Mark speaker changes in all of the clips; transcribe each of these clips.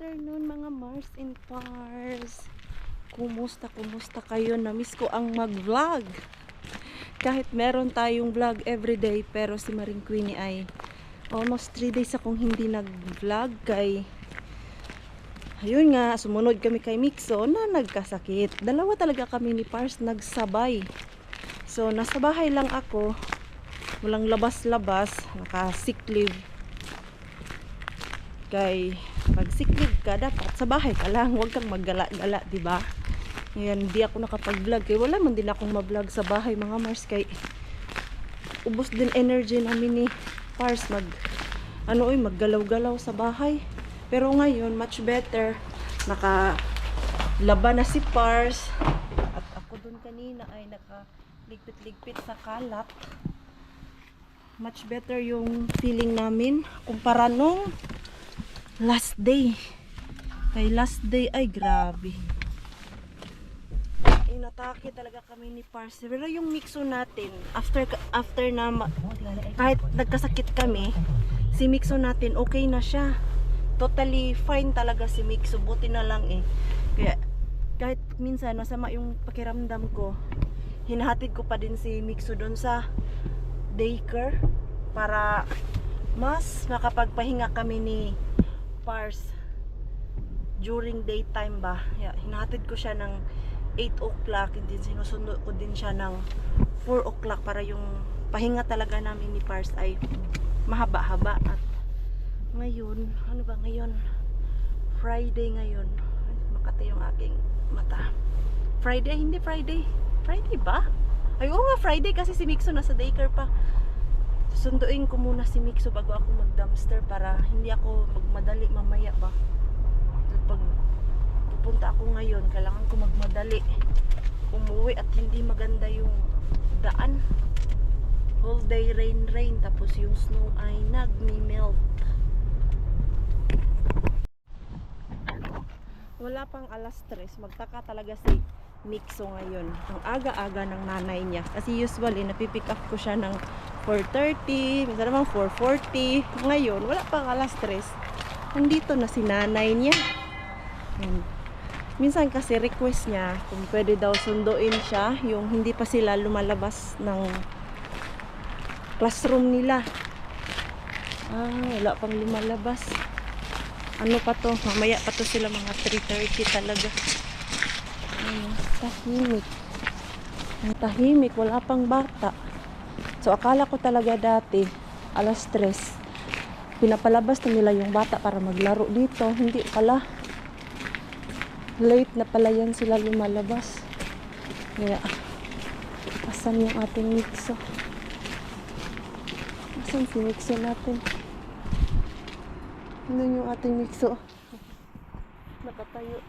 Speaker 1: afternoon mga Mars and Pars. Kumusta kayo? Namiss ko ang mag-vlog. Kahit meron tayong vlog everyday, pero si Maring Queenie ay almost 3 days akong hindi nag-vlog kay ayun nga, sumunod kami kay Mixo na nagkasakit. Dalawa talaga kami ni Pars nagsabay. So nasa bahay lang ako, walang labas-labas, naka-sick leave. Kay pag sick leave ka, dapat sa bahay ka lang, huwag kang maggala-gala, diba? Ngayon, hindi ako nakapag-vlog. Kaya wala man din akong ma-vlog sa bahay, mga Mars. Kay ubos din energy namin ni Pars maggalaw-galaw sa bahay. Pero ngayon, much better. Nakalaba na si Pars. At ako dun kanina ay nakaligpit-ligpit sa kalat. Much better yung feeling namin kumpara nung last day. Kay last day ay grabe. Inatake talaga kami ni Pars. Pero yung Mixo natin, after na kahit nagkasakit kami, si Mixo natin okay na siya. Totally fine talaga si Mixo. Buti na lang Kaya kahit minsan masama yung pakiramdam ko, hinahatid ko pa din si Mixo doon sa daycare para mas makapagpahinga kami ni Pars during daytime ba. Hinahatid ko siya ng 8 o'clock, hindi sinusundo ko din siya ng 4 o'clock para yung pahinga talaga namin ni Pars ay mahaba-haba. At ngayon, ano ba ngayon? Friday ngayon. Ay, makati yung aking mata. Hindi Friday. Friday ba? Ay, oo nga, Friday kasi si Mixo nasa daycare pa. Sunduin ko muna si Mixo bago ako mag-dumpster para hindi ako magmadali mamaya ba. Pag pupunta ako ngayon, kailangan ko magmadali umuwi at hindi maganda yung daan. Whole day rain, tapos yung snow ay nagmi-melt. Wala pang alas 3, magtaka talaga si Mixo ngayon. Ang aga-aga ng nanay niya. Kasi usually, napipick up ko siya ng 4:30, minsan naman 4:40. Ngayon, wala pang alas 3. Nandito na si nanay niya. Minsan kasi request niya kung pwede daw sunduin siya yung hindi pa sila lumalabas ng classroom nila. Wala pang lumalabas. Ano pa to? Mamaya pa to sila, mga 3:30 talaga. Tahimik. Ang tahimik, wala pang bata. So akala ko talaga dati alas 3 pinapalabas na nila yung bata para maglaro dito. Hindi pala. Late na pala yan sila lumalabas. Kaya asan yung ating Mixo? Asan si Mixo natin? Ano yung ating Mixo? Nakatayo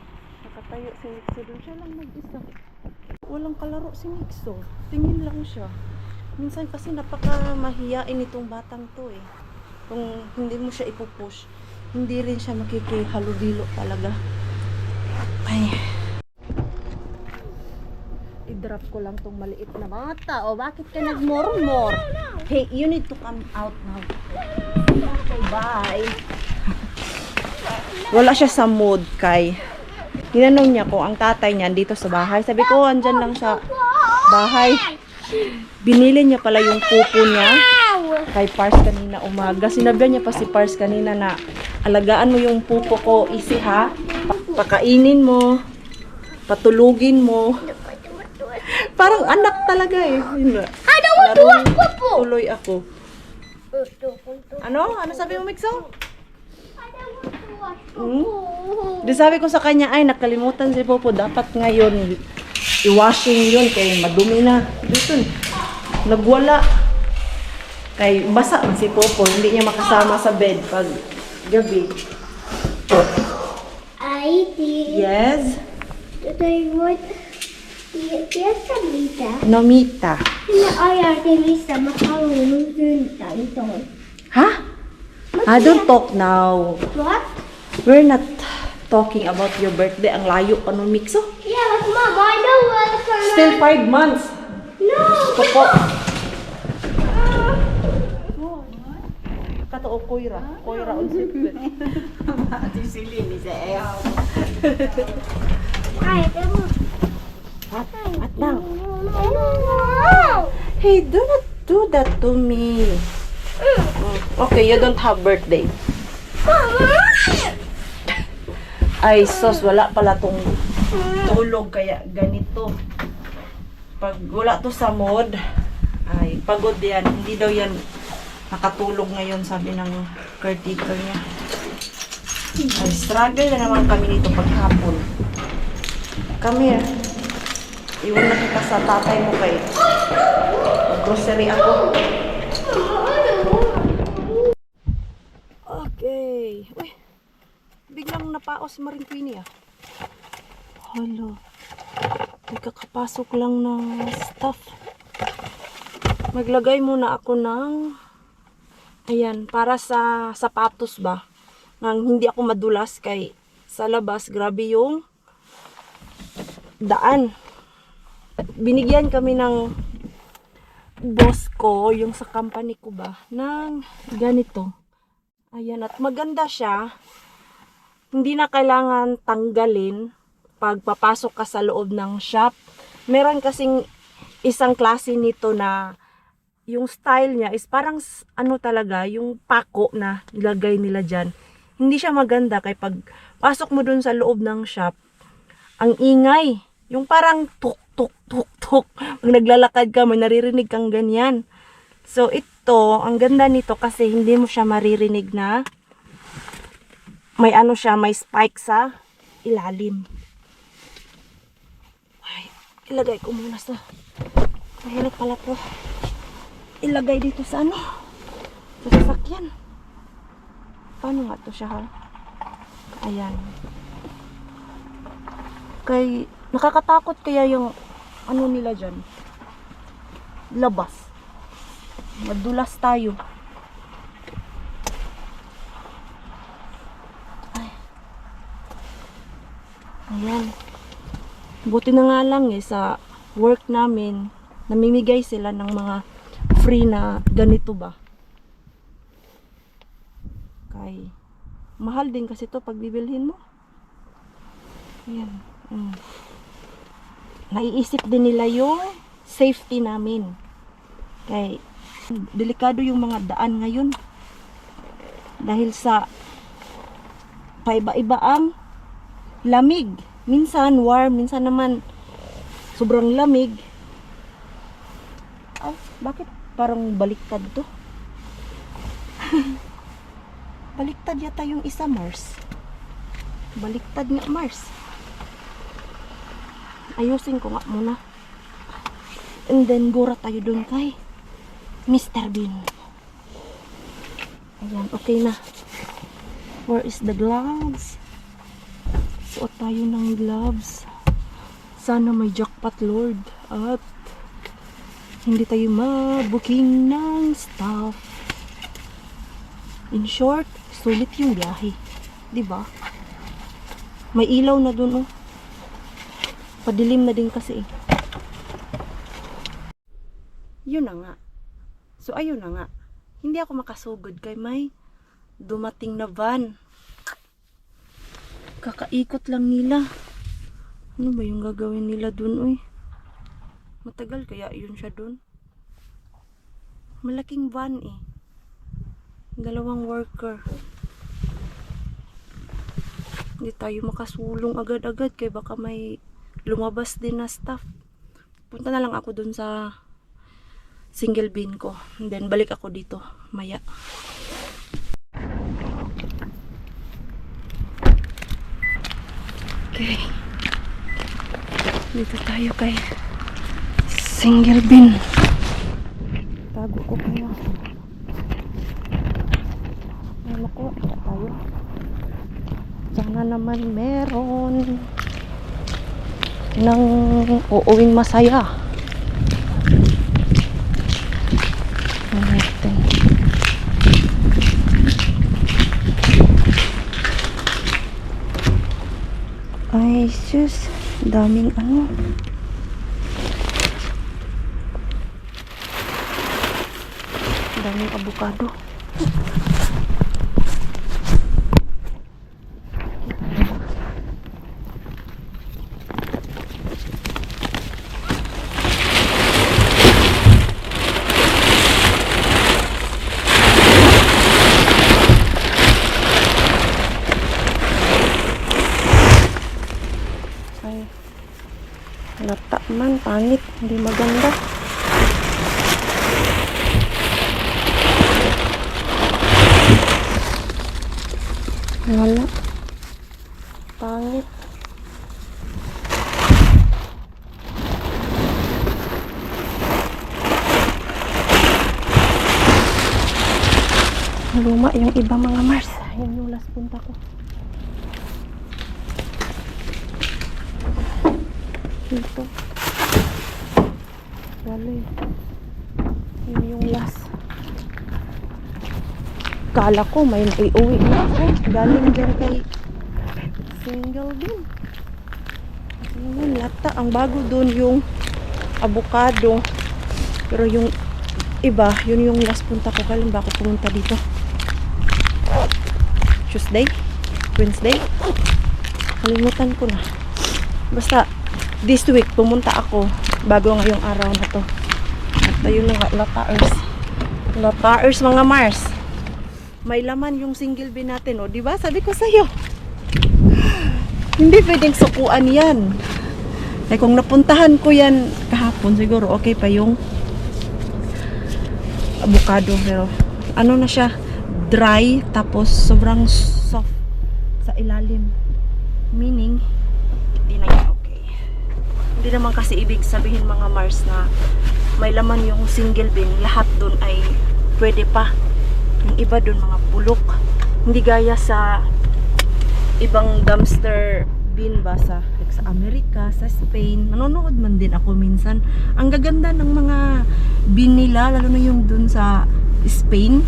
Speaker 1: si Mixo doon. Siya lang mag-isa. Walang kalaro si Mixo. Tingin lang siya. Minsan kasi napaka-mahiyain itong batang to Kung hindi mo siya ipupush, hindi rin siya makikihalubilo talaga. Ay. I-drop ko lang tong maliit na bata. O, bakit ka nagmormor? Hey, you need to come out now. Okay, bye. Wala siya sa mood kay tinanong niya kung ang tatay niya dito sa bahay. Sabi ko, andyan lang sa bahay. Binili niya pala yung pupo niya kay Pars kanina umaga. Sinabihan niya pa si Pars kanina na alagaan mo yung pupo ko, easy ha. Pakainin mo, patulugin mo. Parang anak talaga I don't want to watch pupo. Tuloy ako. Ano sabi mo, Mixo? Di sabi ko sa kanya, ay nakalimutan si Popo, dapat ngayon i-washing yun kay madumi na. Dito nagwala kay basa man si Popo, hindi niya makasama sa bed pag gabi. Yes? Nomita. Ha? I don't talk now.
Speaker 2: What?
Speaker 1: We're not talking about your birthday. Ang layo pa nung Mixo.
Speaker 2: Yeah, but Mom, I know where the camera.
Speaker 1: Still 5 months.
Speaker 2: No.
Speaker 1: Popo. kato o Koira. Koira on sipit.
Speaker 3: Ati sili ni sa ayaw.
Speaker 2: Hi,
Speaker 1: At now.
Speaker 2: no.
Speaker 1: Hey, do not do that to me. Okay, you don't have birthday. Ay, sos, wala pala tong tulog kaya ganito. Pag wala to sa mood, ay, pagod yan. Hindi daw yan nakatulog ngayon, sabi ng caretaker niya. Ay, struggle na naman kami nito paghapon. Come here. Iwan na kita sa tatay mo kay grocery ako. Okay. Uy, biglang napaos si Maring Queenie ah. Hala. May kakapasok lang ng stuff. Maglagay muna ako ng ayan, para sa sapatos ba. Nang hindi ako madulas kay sa labas, grabe yung daan. Binigyan kami ng boss ko, yung sa company ko ba, ng ganito. Ayan, at maganda siya. Hindi na kailangan tanggalin pag papasok ka sa loob ng shop. Meron kasing isang klase nito na yung style niya is parang ano talaga, yung pako na ilagay nila dyan. Hindi siya maganda kay pag pasok mo dun sa loob ng shop, ang ingay. Yung parang tuk tuk tuk tuk. Pag naglalakad ka, may naririnig kang ganyan. So ito, ang ganda nito kasi hindi mo siya maririnig na may ano siya, may spike sa ilalim. Ay, ilagay ko muna sa mahirap pala to. Ilagay dito sa ano? Sa sasakyan. Paano nga to siya ha? Ayan. Kay nakakatakot kaya yung ano nila dyan. Labas. Madulas tayo. Ay. Ayan. Buti na nga lang sa work namin, namimigay sila ng mga free na ganito ba. Kay mahal din kasi to pag bibilhin mo. Ayan. Naiisip din nila yung safety namin. Kay delikado yung mga daan ngayon. Dahil sa paiba-iba ang lamig. Minsan warm, minsan naman sobrang lamig. Ay, bakit parang baliktad to? Baliktad yata yung isa, Mars. Baliktad nga, Mars. Ayusin ko nga muna. And then, gura tayo dun kay Mr. Bean. Ayan, okay na. Where is the gloves? Suot tayo ng gloves. Sana may jackpot, Lord. At hindi tayo mabuking ng stuff. In short, sulit yung biyahe. Diba? May ilaw na dun, oh. Padilim na din kasi eh. Yun na nga. So ayun na nga. Hindi ako makasugod kay may dumating na van. Kakaikot lang nila. Ano ba yung gagawin nila dun, uy? Matagal kaya yun siya dun. Malaking van eh. 2 worker. Hindi tayo makasulong agad-agad kaya baka may lumabas din na staff. Punta na lang ako dun sa single bin ko. And then balik ako dito maya. Okay. Dito tayo kay single bin. Tago ko kaya. Ano ko? Kaya tayo. Sana naman meron ng uuwing masaya. Natin. Ay, sus. Daming ano. Daming avocado. Pangit, hindi maganda. Wala. Pangit. Luma yung iba mga Mars. Yan yung last punta ko. Dito. Wala eh. Yun yung last. Kala ko may naiuwi na ako. Galing dyan kay Single din. Yun, lata. Ang bago dun yung avocado. Pero yung iba, yun yung last punta ko. Kailan ba ako pumunta dito? Tuesday? Wednesday? Kalimutan ko na. Basta, this week, pumunta ako bago ngayong araw na to. At ayun na nga, lataers. Lataers mga Mars. May laman yung single bin natin, o, diba? Sabi ko sa'yo. Hindi pwedeng sukuan yan. Eh, kung napuntahan ko yan kahapon, siguro okay pa yung avocado. Pero, ano na siya, dry, tapos sobrang soft sa ilalim. Meaning, hindi na yan okay. Hindi naman kasi ibig sabihin mga Mars na may laman yung single bin. Lahat dun ay pwede pa. Yung iba dun mga bulok. Hindi gaya sa ibang dumpster bin ba sa, like sa Amerika, sa Spain. Nanonood man din ako minsan. Ang gaganda ng mga bin nila, lalo na yung dun sa Spain.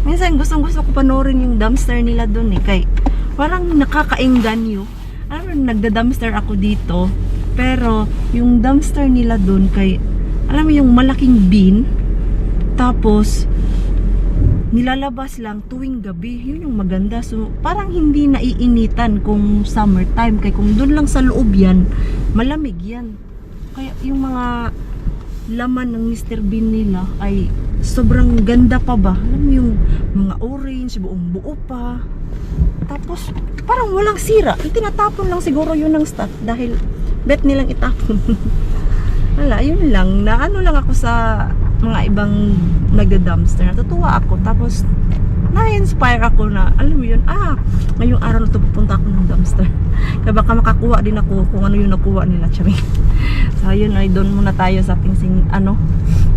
Speaker 1: Minsan gustong-gusto ko panoorin yung dumpster nila dun eh. Kay parang nakakaengganyo. Alam mo, nagda-dumpster ako dito. Pero yung dumpster nila dun kay, alam mo yung malaking bin. Tapos nilalabas lang tuwing gabi. Yun yung maganda. So parang hindi naiinitan kung summertime. Kaya kung dun lang sa loob yan, malamig yan. Kaya yung mga laman ng Mr. Bean nila ay sobrang ganda pa ba. Alam mo yung mga orange, buong buo pa. Tapos parang walang sira. Itinatapon lang siguro yun ng stock dahil bet nilang itapon. Wala, yun lang. Na ano lang ako sa mga ibang nagda-dumpster. Natutuwa ako. Tapos na-inspire ako na, alam mo yun, ngayong araw na ito pupunta ako ng dumpster. Kaya baka makakuha din ako kung ano yung nakuha nila. Charing. So yun, ay doon muna tayo sa ating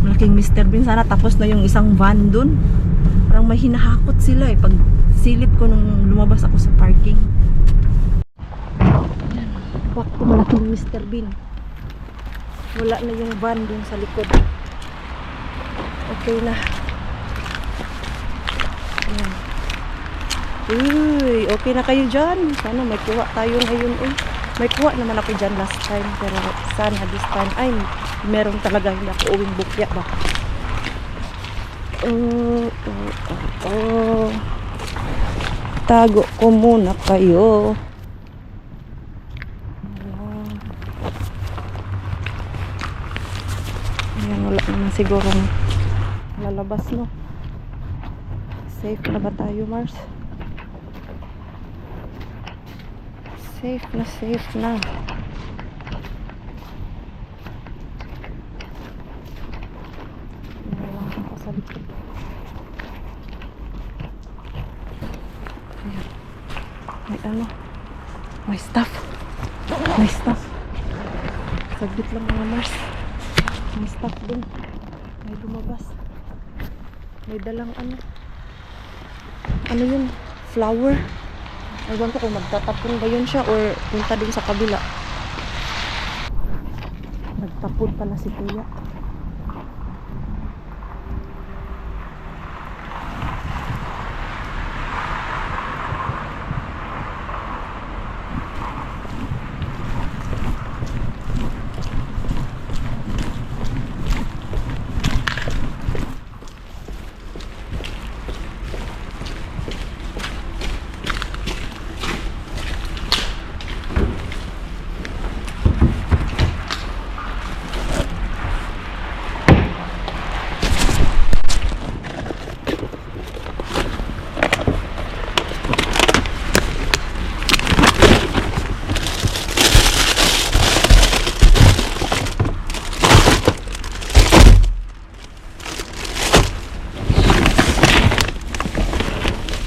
Speaker 1: malaking Mr. Bean. Sana tapos na yung isang van doon. Parang may hinahakot sila eh. Pag silip ko nung lumabas ako sa parking. Back to malaking Mr. Bean. Wala na yung van doon sa likod. Okay na. Ayan. Uy, okay na kayo dyan. Sana may kuha tayo ngayon. May kuha naman ako dyan last time. Pero sana this time, ay, meron talaga hindi ako uwing bukya ba. Tago ko muna kayo. Ayan, wala naman siguro lalabas, no? Safe na ba tayo, Mars? Safe na, safe na. Nalang ako sa likod. Ayan. May ano? May stuff. May stuff. Saglit lang mga Mars. May stuff dun. May lumabas. May dalang ano. Ano yun? Flower. Ewan ko kung magtatapon ba yun siya or punta dun sa kabila. Nagtapon pala si Kuya.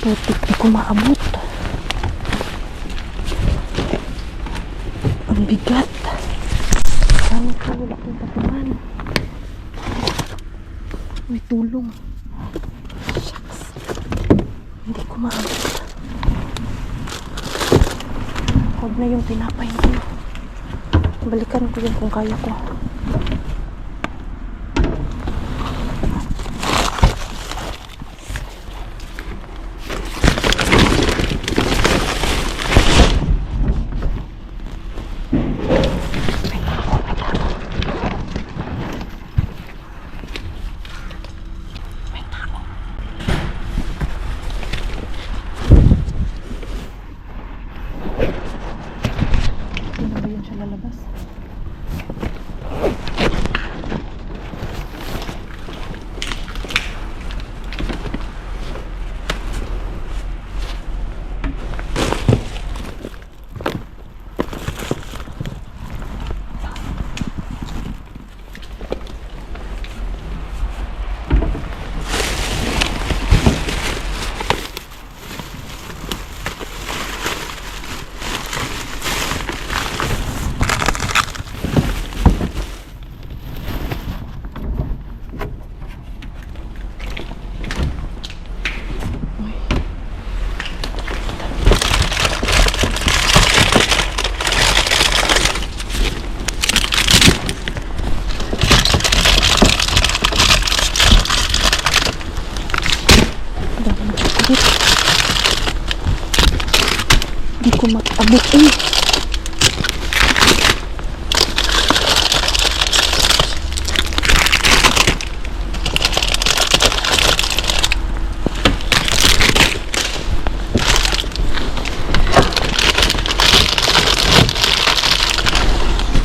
Speaker 1: Putik, di ko maabot. Ang bigat. Ano ko, wala akong patungan. May tulong. Shucks. Hindi ko maabot. Huwag na yung tinapay ko. Balikan ko yun kung kaya ko. Hindi na ba yun siya lalabas? Hindi ko mag-abot eh.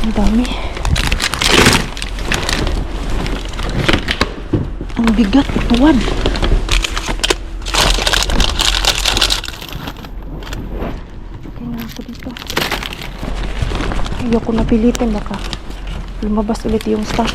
Speaker 1: Ang dami. Ang bigat, tuwad. Ayoko napilitin, baka lumabas ulit yung stuff.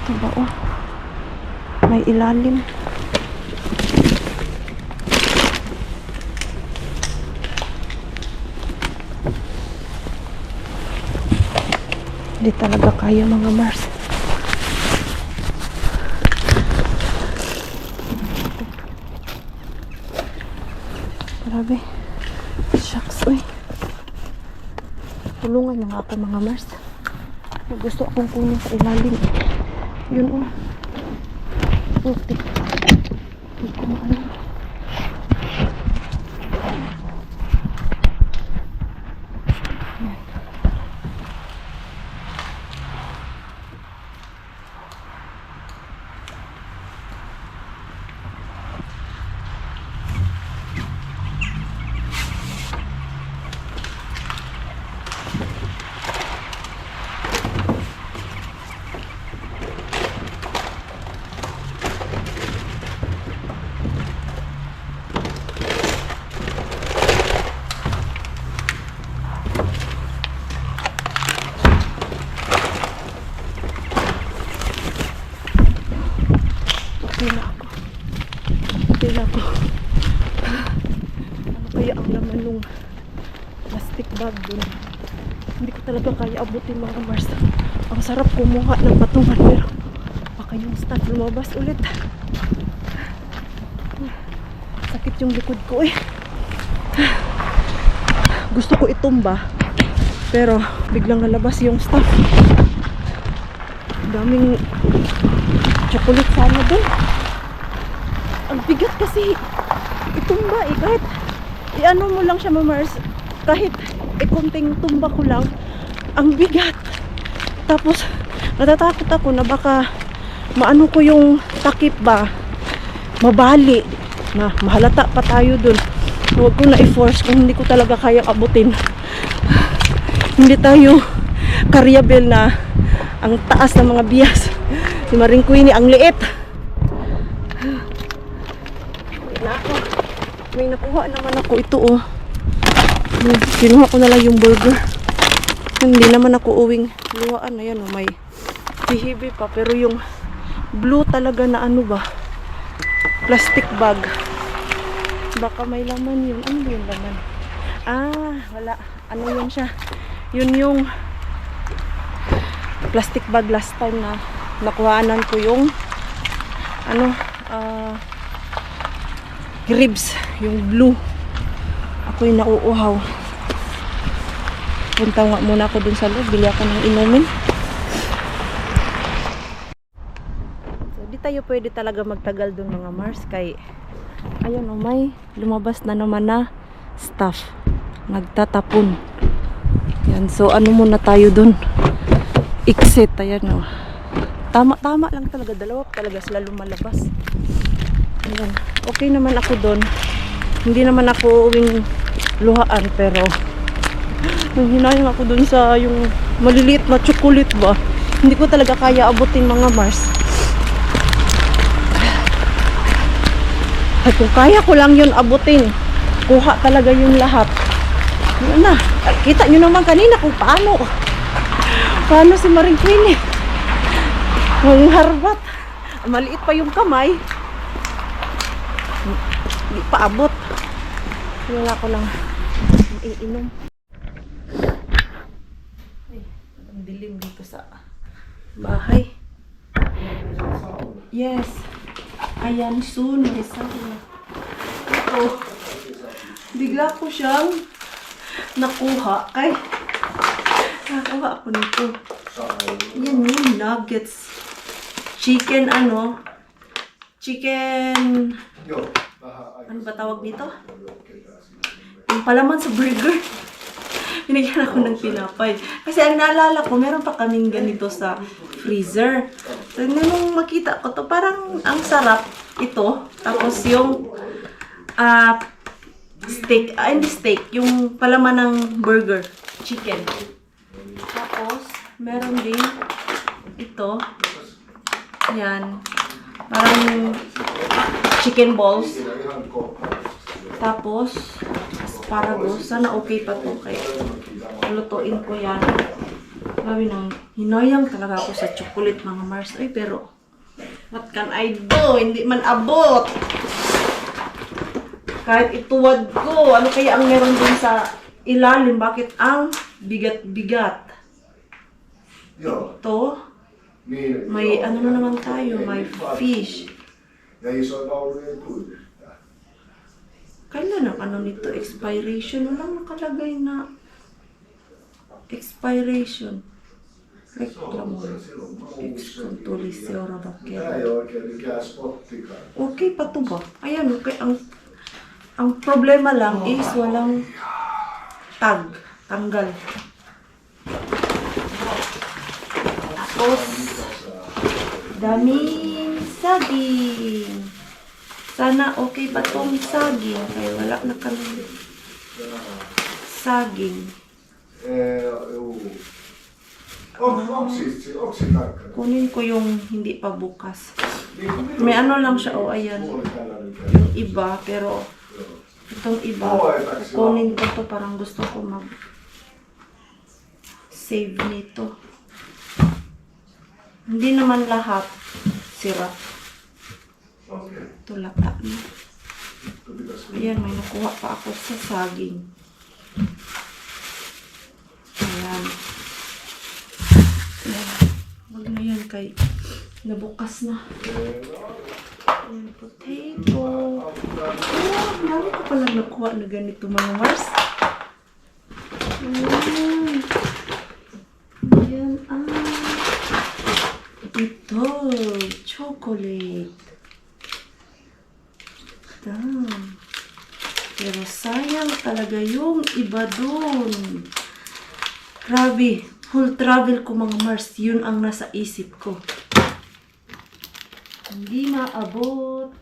Speaker 1: Diba, oh, may ilalim. Hindi talaga kaya mga Mars. Grabe. Shucks, uy. Tulungan niyo nga ako mga Mars. Gusto akong kunin sa ilalim. Yun, oh. Putik. Hindi ko maalam. Pila ko. Ano kaya ang laman nung plastic bag dun? Hindi ko talaga kaya abutin mga Mars. Ang sarap kumuha ng patungan pero baka yung stuff lumabas ulit. Sakit yung likod ko eh. gusto ko itumba. Pero biglang nalabas yung stuff. Daming chocolate sana doon. Ang bigat kasi itumba eh. Kahit i-ano mo lang siya, Mars. Kahit ikunting tumba ko lang, ang bigat. Tapos natatakot ako na baka maano ko yung takip ba, mabali na mahalata pa tayo dun. Huwag ko na i-force kung hindi ko talaga kaya abutin. Hindi tayo karyabel na ang taas ng mga bias. Si Maring Queenie ang liit. May nakuha naman ako ito oh. Kinuha ko na lang yung burger. Hindi naman ako uwing luwaan na yan oh. May hihibi pa pero yung blue talaga na ano ba, plastic bag, baka may laman yun. Ano yung laman? Wala, ano yun siya, yun yung plastic bag last time na nakuhaanan ko yung ano, ribs, yung blue. Ako yung nauuhaw. Punta nga muna ako dun sa loob, bili ako ng inumin. Tayo pwede talaga magtagal dun mga Mars kay ayun oh, may lumabas na naman na stuff, nagtatapon yan. So ano muna tayo dun, exit. Ayan oh, tama lang talaga, dalawa talaga sila lumalabas. Ayan, okay naman ako dun, hindi naman ako uwing luhaan pero hinayang ako dun sa yung maliliit na chocolate ba, hindi ko talaga kaya abutin mga Mars. At kung kaya ko lang yun abutin, kuha talaga yung lahat. Yun na. Kita nyo naman kanina kung paano si Maring Queenie. Ang harbat. Maliit pa yung kamay. Hindi pa abot. Wala ko lang iinom. Ay, ang dilim dito sa bahay. Yes. Ayan, soon. Ito. Bigla ko siyang nakuha. Nakakuha ako nito. Yan yung nuggets. Chicken, ano ba tawag dito? Yung palaman sa burger. Binigyan ako ng pinapay. Kasi ang naalala ko, meron pa kaming ganito sa freezer. So, nung makita ko to, parang ang sarap ito. Tapos yung steak, hindi steak, yung palaman ng burger, chicken. Tapos, meron din ito. Yan. Parang chicken balls. Tapos, asparagus. Sana okay pa to. Kaya lutuin ko yan. Grabe nang hinayang talaga ako sa chocolate mga Mars. Ay, pero what can I do? Hindi man abot. Kahit ituwad ko. Ano kaya ang meron din sa ilalim? Bakit ang bigat-bigat? Ito. May ano na naman tayo. May fish. Kailan ang ano nito? Expiration. Walang nakalagay na expiration. Reklamo. Ex-contoliseo rabakero. Okay pa to ba? Ayan, okay. Ang problema lang is walang tanggal. Tapos, daming saging. Sana okay pa tong saging. Kaya wala na kami saging. Kunin ko yung hindi pa bukas. May ano lang siya, oh, ayan. Yung iba, pero itong iba, kunin ko to, parang gusto ko mag-save nito. Hindi naman lahat sirap. Ito lata na. Ayan, may nakuha pa ako sa saging. Ayan. Wag na yan kay nabukas na. Ayan, potato. Oh, marami ko palang nakuha na ganito mga Mars. chocolate. Damn. Pero sayang talaga yung iba dun. Grabe. Full travel ko mga Mars. Yun ang nasa isip ko. Hindi maabot.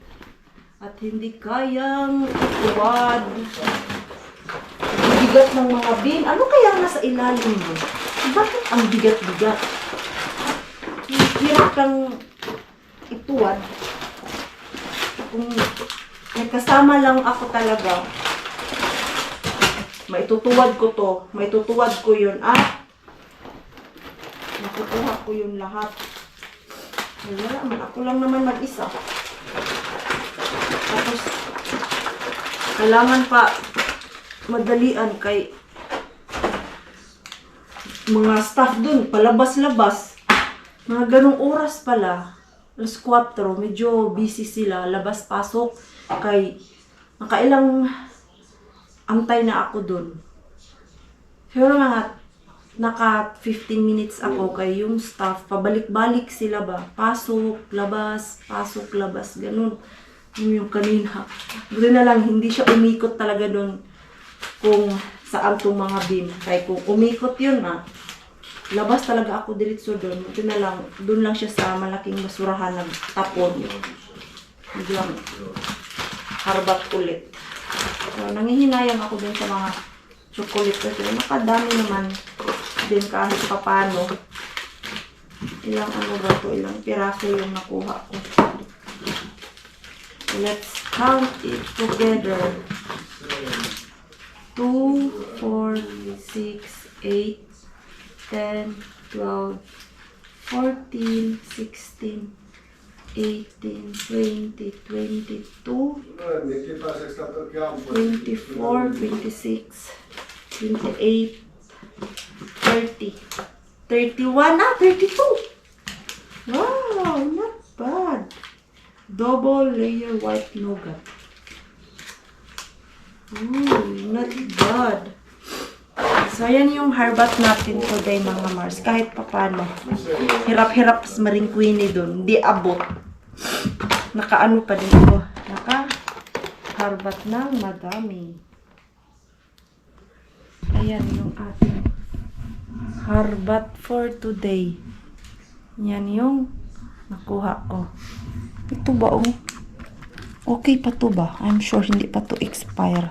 Speaker 1: At hindi kayang ituwad. Ang bigat ng mga bin. Ano kaya ang nasa ilalim mo? Bakit ang bigat-bigat? Hirap kang ituwad. Kung may kasama lang ako talaga, maitutuwad ko to. Maitutuwad ko yun. Makukuha ko yun lahat. Wala naman. Ako lang naman mag-isa. Tapos, kailangan pa madalian kay mga staff dun, palabas-labas. Mga ganong oras pala, alas 4, medyo busy sila, labas-pasok. Kay, nakailang antay na ako dun. Pero mga, naka 15 minutes ako kay yung staff, pabalik-balik sila ba? Pasok, labas, ganun. Yung kanina. Buti na lang, hindi siya umikot talaga dun kung saan itong mga bin. Kaya kung umikot yun labas talaga ako diretso dun. Buti na lang, dun lang siya sa malaking basurahan nagtapon. Biglang harbat ulit. So, nangihinayang ako dun sa mga chocolate kasi nakadami naman din kahit papano. Ilang ilang piraso yung nakuha ko. Let's count it together. 2, 4, 6, 8, 10, 12, 14, 16, 18, 20, 22, 24, 26, 28, 30, 31, 32! Wow, not bad. Double layer white nougat. Ooh, not bad. So, ayan yung harbat natin today mga Mars. Kahit papano. Hirap-hirap sa maringkwini dun. Di abot. Nakaano pa din ako. Naka-harbat ng madami. Ayan yung ating harbat for today. Yan yung nakuha ko. Ito ba oh? Okay pa to ba? I'm sure hindi pa to expire.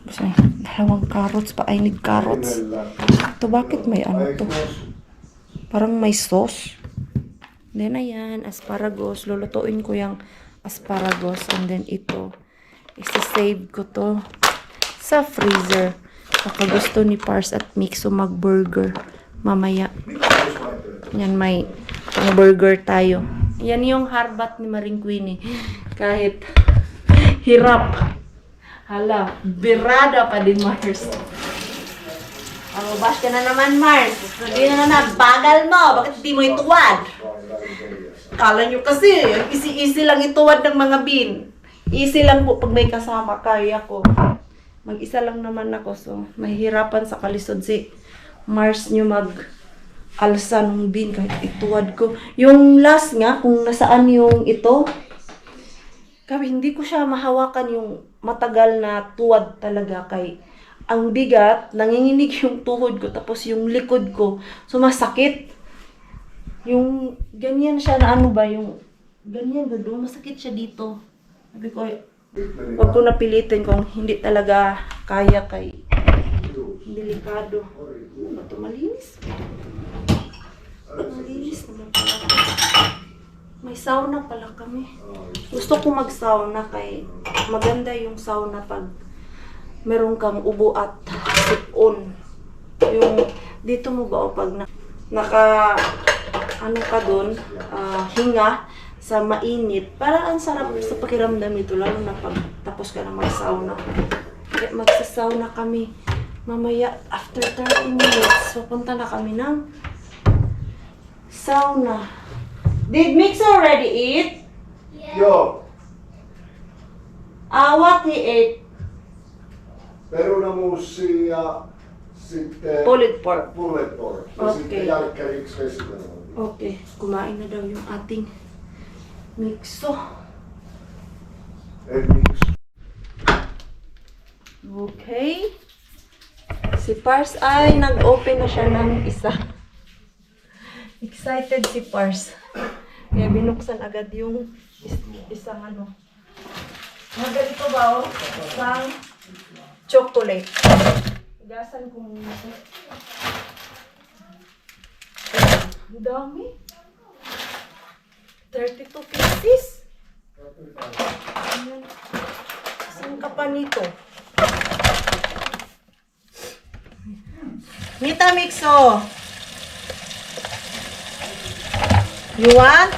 Speaker 1: Kasi dalawang carrots pa. I need carrots. Ito bakit may ano to? Parang may sauce. Then ayan, asparagus. Lulutuin ko yung asparagus. And then ito. Isa-save ko to sa freezer. Baka gusto ni Pars at Mixo mag-burger. Mamaya. Yan, may burger tayo. Yan yung harbat ni Maring Queenie. Kahit hirap. Hala, birada pa din, Mars. Bash ka na naman, Mars. Sabihin na bagal mo. Bakit di mo ituwad? Kala nyo kasi, easy-easy lang ituwad ng mga bin. Easy lang po pag may kasama, kaya ko. Mag-isa lang naman ako, so mahihirapan sa kalisod si Mars nyo mag-alsa ng bin kahit ituwad ko. Yung last nga, kung nasaan yung ito, Gabi, hindi ko siya mahawakan yung matagal na tuwad talaga kay ang bigat, nanginginig yung tuhod ko, tapos yung likod ko, sumasakit. Yung ganyan siya na ano ba, yung ganyan, gado, masakit siya dito. Sabi ko, wag ko napilitin kung hindi talaga kaya kay delikado. Ano ba ito? Malinis? Malinis naman pala. May sauna pala kami. Gusto ko mag-sauna kay maganda yung sauna pag meron kang ubo at sip-on. Yung dito mo ba o pag naka ano ka dun, hinga sa mainit. Para ang sarap sa pakiramdam ito lalo na pag tapos ka na mag-sauna. Kaya magsa-sauna kami. Mamaya after 30 minutes, pupunta na kami ng sauna. Did Mix already eat?
Speaker 2: Yo,
Speaker 1: What he ate?
Speaker 2: perunamuusi ja sitten
Speaker 1: Pulled pork.
Speaker 2: pulled pork. Ja
Speaker 1: Okei.
Speaker 2: sitten jälkkäriksesi.
Speaker 1: Okay, kumain na daw yung ating Mixo.
Speaker 2: and mix.
Speaker 1: Okay. Si Pars ay nag-open na siya ng isa. Excited si Pars. Kaya binuksan agad yung isang ano. Mga ganito ba oh? Isang chocolate. Igasan ko muna ito. Ang dami. 32 pieces. Ayan. Saan ka pa nito? Mita Mixo. You want?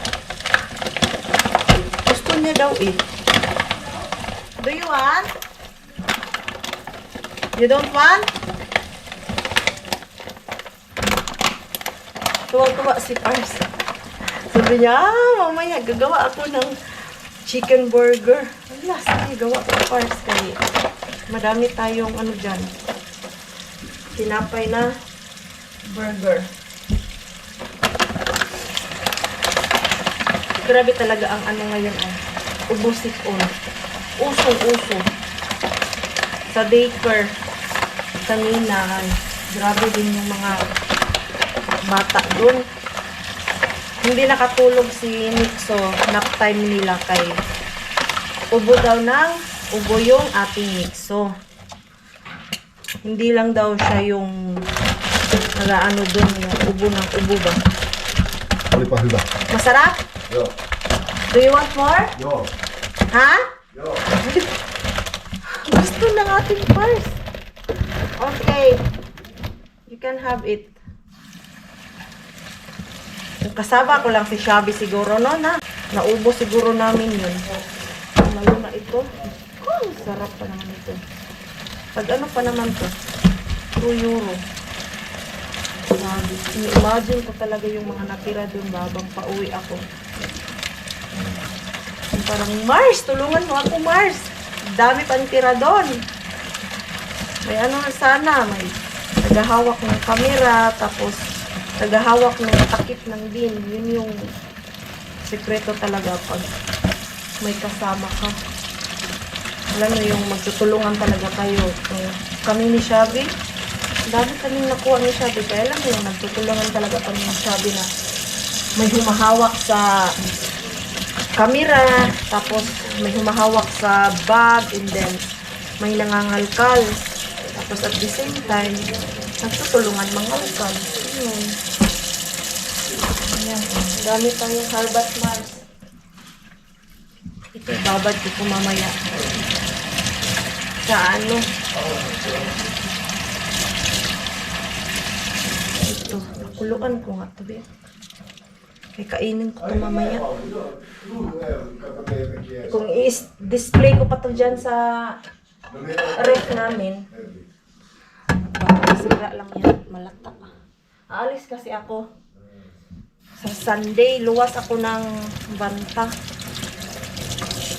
Speaker 1: Gusto niya daw eh. Do you want? You don't want? Tuwa-tuwa si Pars. Sabi niya, mamaya gagawa ako ng chicken burger. Wala, sige, gawa ko Pars. Kaya madami tayong ano dyan. Tinapay na burger. Grabe talaga ang ano ngayon ay ubusik-on. Usong-uso. Sa daycare kanina ay grabe din yung mga bata dun. Hindi nakatulog si Mixo. Nap time nila kay ubo daw ng ubo yung ating Mixo. Hindi lang daw siya yung nagaano dun yung ubo ng ubo ba.
Speaker 2: Oli pa hyvä.
Speaker 1: Masarap?
Speaker 2: Joo.
Speaker 1: Do you want more?
Speaker 2: Joo.
Speaker 1: Ha?
Speaker 2: Joo.
Speaker 1: Gusto ng ating Pars. Okay. You can have it. Kasama ko lang si Shabby siguro, no? Naubo siguro namin yun. Lalo na ito. Oh, sarap pa naman ito. Pag ano pa naman to? 2 euro. Grabe. Imagine ko talaga yung mga natira dun babang pauwi ako. Parang, Mars, tulungan mo ako, Mars. Dami pang tira doon. May ano sana, may tagahawak ng camera, tapos tagahawak ng takip ng din. Yun yung sekreto talaga pag may kasama ka. Alam mo yung magtutulungan talaga kayo. Kami ni Shabby, dami kaming nakuha ni Shabby. Kaya alam mo yung nagtutulungan talaga kami ni Shabby na may humahawak sa camera, tapos may humahawak sa bag, and then may nangangalkal. Tapos at the same time, nagtutulungan mangalkal. Yun. Ayan. Dami tayong harvest Mars. Ito, babad ko mamaya. Sa ano? Ito, nakuluan ko nga ito, be. Kaya kainin ko ito mamaya. Kung i-display ko pa ito dyan sa ref namin, baka sira lang yan, malata. Aalis kasi ako. Sa Sunday, luwas ako ng banta.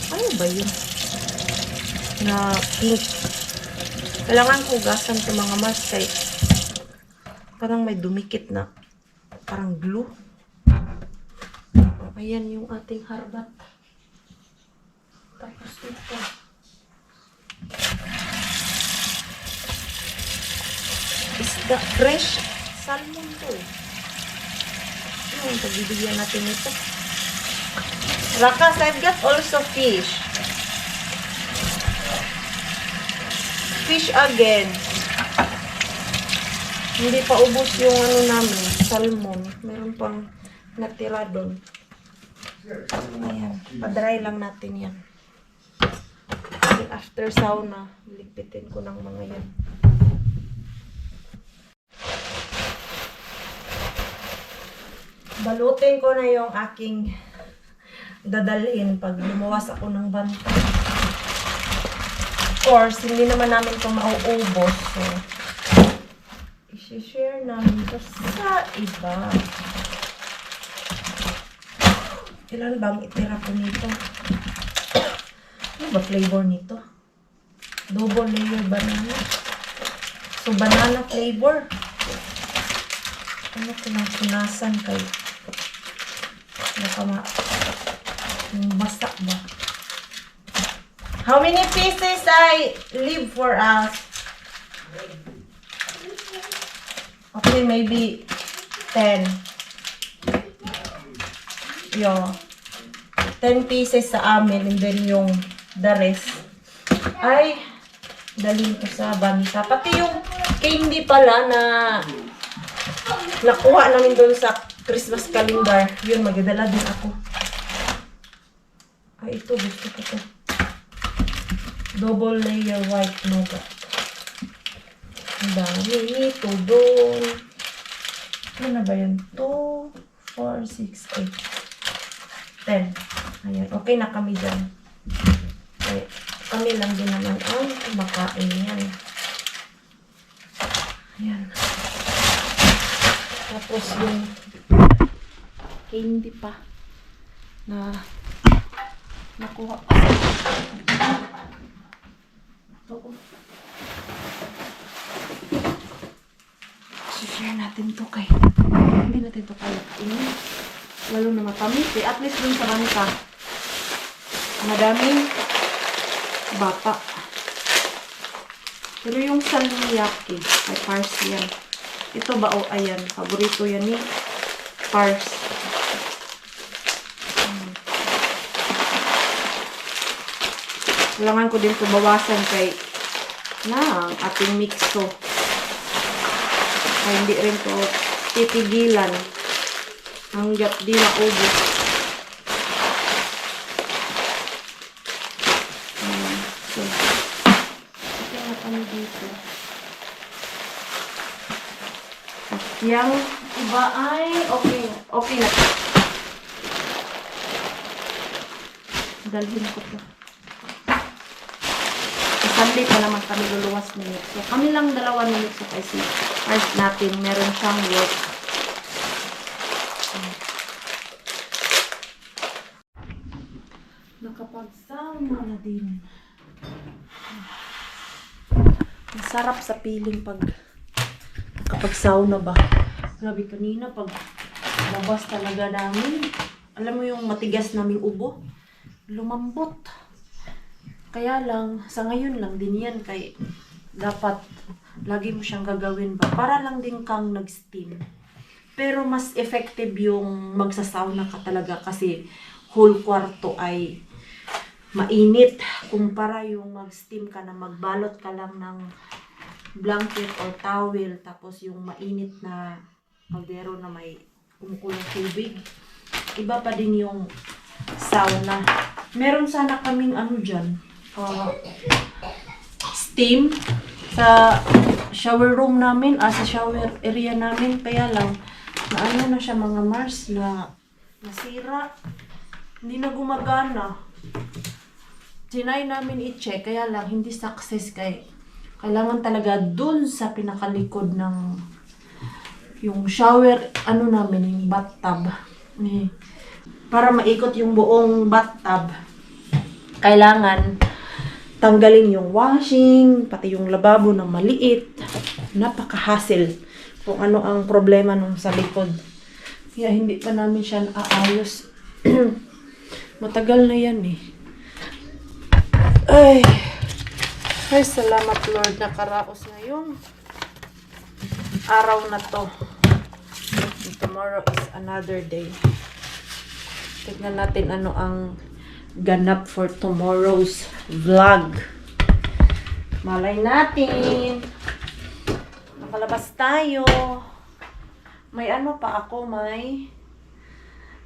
Speaker 1: Ano ba yun? Na pink. Kailangan hugasan ito mga Mars kay parang may dumikit na parang glue. Ayan yung ating harbat. Tapos ito. Isda fresh salmon to. Yung pagbibigyan natin ito. Rakas, I've got also fish. Fish again. Hindi pa ubos yung ano namin, salmon. Meron pang natira doon. Ayan, padry lang natin yan. After sauna, lipitin ko ng mga yan. Balutin ko na yung aking dadalhin pag lumuwas ako ng banta. Of course, hindi naman namin ito mauubos. So, i-share namin ito sa iba. Ilan bang itira ko nito? Ano ba flavor nito? Double layer banana. So, banana flavor. Ano ko lang punasan kay Basta ba? How many pieces I leave for us? Okay, maybe 10. Yo. 10 pieces sa amin and then yung the rest ay dalhin ko sa banta. Pati yung candy pala na nakuha namin doon sa Christmas calendar. Yun, magdadala din ako. Ay, ito. Gusto ko to. Double layer white nougat. Ang dami. Ito doon. Ano na ba yan? 2, 4, 6, 8, 10. Ayan. Okay na kami dyan. Okay. Kami lang din naman ang kumakain yan. Ayan. Tapos yung candy pa na nakuha ko. Ito. share natin to kay hindi natin to kaya kainin. Lalo na matamis eh. At least dun sa bangka madaming bata. Pero yung salmiyaki ay Pars yan. Ito ba o ayan. Paborito yan ni Pars. Kailangan ko din ito bawasan kay na ating mixo. Ay hindi rin to titigilan hanggat di maubos. So, ito na kami dito. At yung iba ay okay na. Dalhin ko to. Sunday pa naman kami luluwas ni Mixo. Kami lang dalawa ni Mixo kasi first natin meron siyang work. Nakapag-sauna na din. Masarap sa piling pag nakapag-sauna ba. Grabe kanina pag labas talaga namin. Alam mo yung matigas naming ubo? Lumambot. Kaya lang, sa ngayon lang din yan kay dapat lagi mo siyang gagawin ba? Para lang din kang nag-steam. Pero mas effective yung magsasauna ka talaga kasi whole kwarto ay mainit. Kumpara yung mag-steam ka na magbalot ka lang ng blanket or towel tapos yung mainit na kaldero na may kumukulong tubig. Iba pa din yung sauna. Meron sana kaming ano dyan. Steam sa shower room namin, sa shower area namin, kaya lang na siya mga Mars na nasira, hindi na gumagana. Tinay namin i-check, kaya lang hindi success kay kailangan talaga dun sa pinakalikod ng yung shower namin, yung bathtub. Para maikot yung buong bathtub, kailangan tanggalin yung washing, pati yung lababo na maliit. Napaka-hassle kung ano ang problema nung sa likod. Kaya hindi pa namin siya aayos. Matagal na yan eh. Ay, salamat Lord. Nakaraos ngayong araw na to. Tomorrow is another day. Tignan natin ano ang ganap for tomorrow's vlog. Malay natin. Nakalabas tayo. May ano pa ako, may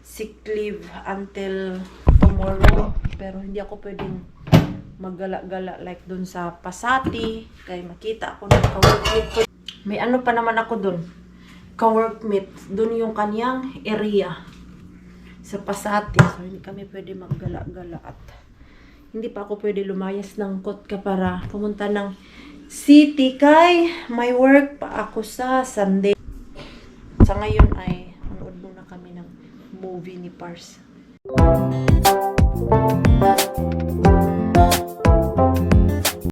Speaker 1: sick leave until tomorrow. Pero hindi ako pwedeng maggala-gala like dun sa Pasati. Kaya makita ako ng ka-workmate ko. May ano pa naman ako dun. Ka-workmate. Dun yung kanyang area. Sa Pasati. So, hindi kami pwede maggala-gala at hindi pa ako pwede lumayas ng Kotka para pumunta ng city kay may work pa ako sa Sunday. Sa ngayon ay manood muna kami ng movie ni Pars.